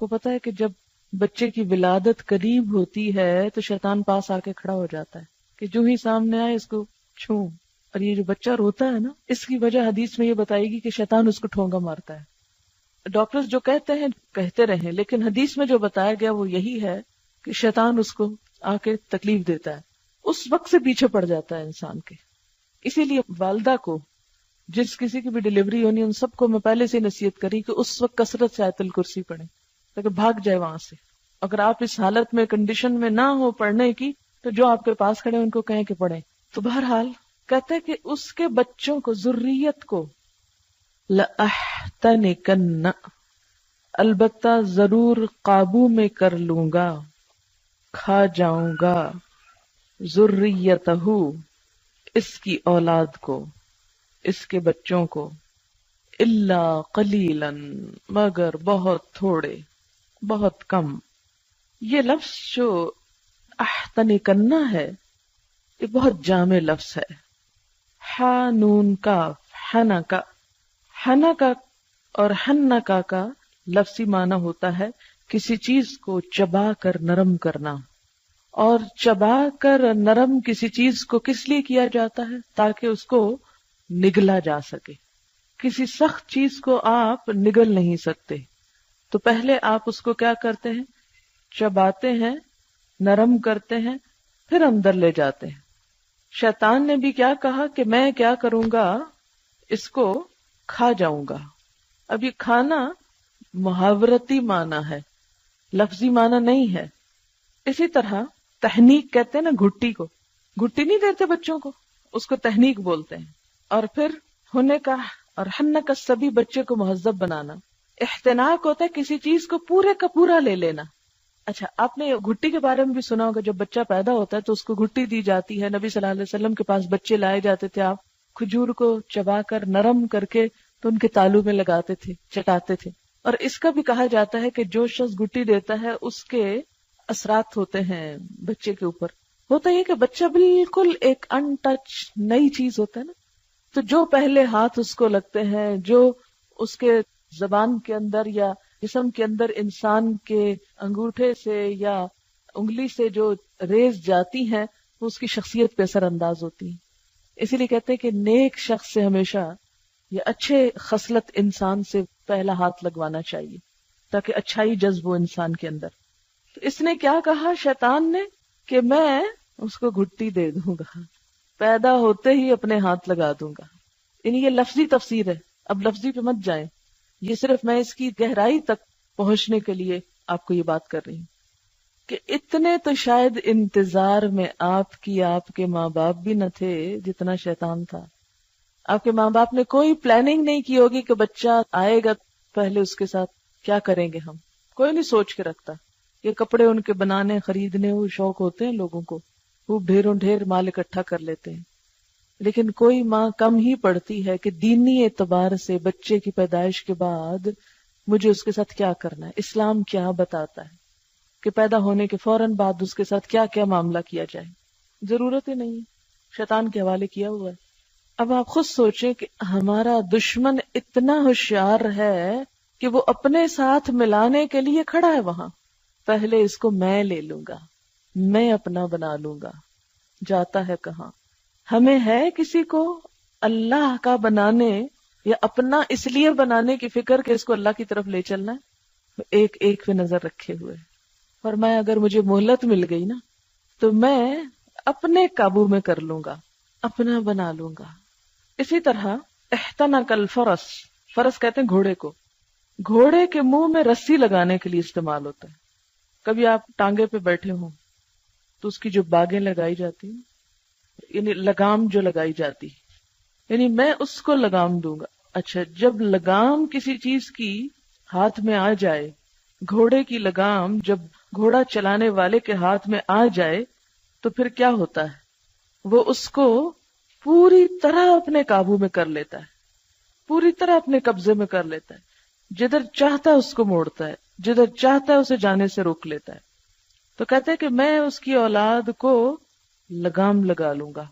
کو پتا ہے کہ جب بچے کی ولادت قریب ہوتی ہے تو شیطان پاس آ کے کھڑا ہو جاتا ہے کہ جو ہی سامنے آئے اس کو چھوں. اور یہ جو بچہ روتا ہے نا، اس کی وجہ حدیث میں یہ بتائے گی کہ شیطان اس کو ٹھونگا مارتا ہے. ڈاکٹرز جو کہتے ہیں کہتے رہیں، لیکن حدیث میں جو بتایا گیا وہ یہی ہے کہ شیطان اس کو آ کے تکلیف دیتا ہے. اس وقت سے پیچھے پڑ جاتا ہے انسان کے. اسی لیے والدہ کو جس کسی کی بھی ڈلیوری ہونی، ان سب کو میں پہلے سے نصیحت کری کہ اس وقت کثرت سے آیت الکرسی پڑھیں تاکہ بھاگ جائے وہاں سے. اگر آپ اس حالت میں کنڈیشن میں نہ ہو پڑھنے کی تو جو آپ کے پاس کھڑے ان کو کہیں کہ پڑھیں. تو بہرحال کہتے کہ اس کے بچوں کو، ذریت کو، لَأَحْتَنِكَنَّ، البتہ ضرور قابو میں کر لوں گا، کھا جاؤں گا، ذریتہ، اس کی اولاد کو، اس کے بچوں کو، الا قلیلا، مگر بہت تھوڑے، بہت کم. یہ لفظ جو احتنکنا ہے یہ بہت جامع لفظ ہے. ہا نون کاف، حنکا. حنکا اور حنکا کا لفظی معنی ہوتا ہے کسی چیز کو چبا کر نرم کرنا. اور چبا کر نرم کسی چیز کو کس لیے کیا جاتا ہے؟ تاکہ اس کو نگلا جا سکے. کسی سخت چیز کو آپ نگل نہیں سکتے، تو پہلے آپ اس کو کیا کرتے ہیں؟ چباتے ہیں، نرم کرتے ہیں، پھر اندر لے جاتے ہیں. شیطان نے بھی کیا کہا کہ میں کیا کروں گا، اس کو کھا جاؤں گا. اب یہ کھانا محاورتی معنی ہے، لفظی معنی نہیں ہے. اسی طرح تحنیک کہتے ہیں نا گھٹی کو، گھٹی نہیں دیتے بچوں کو، اس کو تحنیک بولتے ہیں. اور پھر ہونے کا اور ہن کا سبھی بچے کو مہذب بنانا. احتناک ہوتا ہے کسی چیز کو پورے کا پورا لے لینا. اچھا، آپ نے گھٹی کے بارے میں بھی سنا ہوگا، جب بچہ پیدا ہوتا ہے تو اس کو گھٹی دی جاتی ہے. نبی صلی اللہ علیہ وسلم کے پاس بچے لائے جاتے تھے، آپ کھجور کو چبا کر نرم کر کے تو ان کے تالو میں لگاتے تھے، چٹاتے تھے. اور اس کا بھی کہا جاتا ہے کہ جو شخص گھٹی دیتا ہے اس کے اثرات ہوتے ہیں بچے کے اوپر. ہوتا یہ کہ بچہ بالکل ایک ان ٹچ نئی چیز ہوتا ہے نا، تو جو پہلے ہاتھ اس کو لگتے ہیں، جو اس کے زبان کے اندر یا جسم کے اندر انسان کے انگوٹھے سے یا انگلی سے جو ریز جاتی ہیں وہ اس کی شخصیت پہ اثر انداز ہوتی ہیں. اسی لیے کہتے ہیں کہ نیک شخص سے ہمیشہ یا اچھے خصلت انسان سے پہلا ہاتھ لگوانا چاہیے تاکہ اچھائی جذب ہو انسان کے اندر. تو اس نے کیا کہا شیطان نے کہ میں اس کو گھٹی دے دوں گا، پیدا ہوتے ہی اپنے ہاتھ لگا دوں گا. یعنی یہ لفظی تفسیر ہے، اب لفظی پہ مت جائیں، یہ صرف میں اس کی گہرائی تک پہنچنے کے لیے آپ کو یہ بات کر رہی ہوں کہ اتنے تو شاید انتظار میں آپ کے ماں باپ بھی نہ تھے جتنا شیطان تھا. آپ کے ماں باپ نے کوئی پلاننگ نہیں کی ہوگی کہ بچہ آئے گا پہلے اس کے ساتھ کیا کریں گے ہم. کوئی نہیں سوچ کے رکھتا. یہ کپڑے ان کے بنانے خریدنے وہ شوق ہوتے ہیں لوگوں کو، وہ ڈھیروں ڈھیر مال اکٹھا کر لیتے ہیں. لیکن کوئی ماں کم ہی پڑتی ہے کہ دینی اعتبار سے بچے کی پیدائش کے بعد مجھے اس کے ساتھ کیا کرنا ہے، اسلام کیا بتاتا ہے کہ پیدا ہونے کے فوراً بعد اس کے ساتھ کیا کیا معاملہ کیا جائے. ضرورت ہی نہیں ہے، شیطان کے حوالے کیا ہوا ہے. اب آپ خود سوچیں کہ ہمارا دشمن اتنا ہوشیار ہے کہ وہ اپنے ساتھ ملانے کے لیے کھڑا ہے وہاں. پہلے اس کو میں لے لوں گا، میں اپنا بنا لوں گا. جاتا ہے کہاں؟ ہمیں ہے کسی کو اللہ کا بنانے یا اپنا اس لیے بنانے کی فکر کہ اس کو اللہ کی طرف لے چلنا ہے. ایک ایک پہ نظر رکھے ہوئے. اور میں اگر مجھے مہلت مل گئی نا تو میں اپنے قابو میں کر لوں گا، اپنا بنا لوں گا. اسی طرح احتنک الفرس، فرس کہتے ہیں گھوڑے کو. گھوڑے کے منہ میں رسی لگانے کے لیے استعمال ہوتا ہے. کبھی آپ ٹانگے پہ بیٹھے ہوں تو اس کی جو باگیں لگائی جاتی ہیں، یعنی لگام جو لگائی جاتی، یعنی میں اس کو لگام دوں گا. اچھا، جب لگام کسی چیز کی ہاتھ میں آ جائے، گھوڑے کی لگام جب گھوڑا چلانے والے کے ہاتھ میں آ جائے تو پھر کیا ہوتا ہے؟ وہ اس کو پوری طرح اپنے قابو میں کر لیتا ہے، پوری طرح اپنے قبضے میں کر لیتا ہے. جدھر چاہتا ہے اس کو موڑتا ہے، جدھر چاہتا ہے اسے جانے سے روک لیتا ہے. تو کہتے ہیں کہ میں اس کی اولاد کو لگام لگا لوں گا.